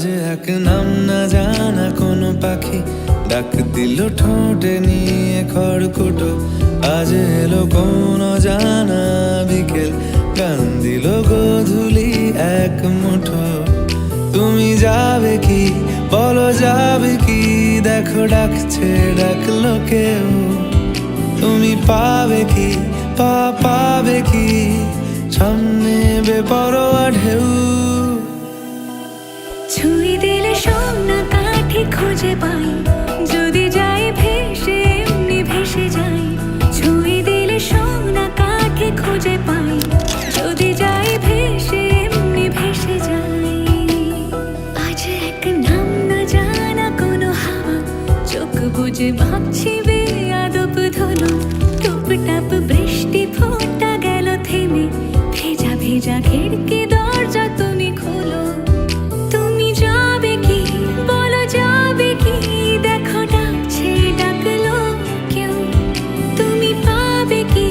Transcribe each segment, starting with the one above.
আজ এক নাম না জানা কোনো পাখি ডাক দিল ঠোঁটে নিয়ে খড়কুটো। আজ এলো কোনো জানা বিকেল, গান দিল গোধূলি এক মুঠো। তুমি যাবে কি বলো, যাবে কি? দেখো ডাকছে, ডাকলো কেউ। তুমি পাবে কি পাবে কি? সামনে বেপরোয়া ঢেউ। ছুঁয়ে দিলে সোনা কাঠি খুঁজে পাই, যদি যাই ভেসে এমনি ভেসে যাই। ছুঁয়ে দিলে সোনা কাঠি খুঁজে পাই, যদি যাই ভেসে এমনি ভেসে যাই। আজ এক নাম না জানা কোনো হাওয়া, চোখ বুজে ভাবছি বেয়াদব ধনু। টুপটাপ বৃষ্টি ফোঁটা গেল থেমে, ভেজা ভেজা খিড়কি দরজা তুমি খোলো। তুমি যাবে কি বলো, যাবে কি? দেখো ডাকছে, ডাকলো কেউ। তুমি পাবে কি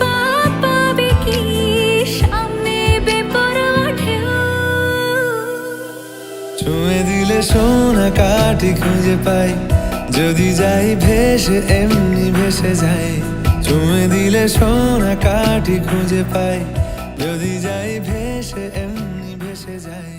পাবে কি? সামনে বেপরোয়া ঢেউ। ছুঁয়ে দিলে সোনা কাঠি খুঁজে পাই, যদি যাই ভেসে এমনি ভেসে যাই। ছুঁয়ে দিলে সোনা কাঠি খুঁজে পাই, যদি যাই ভেসে এমনি ভেসে যাই।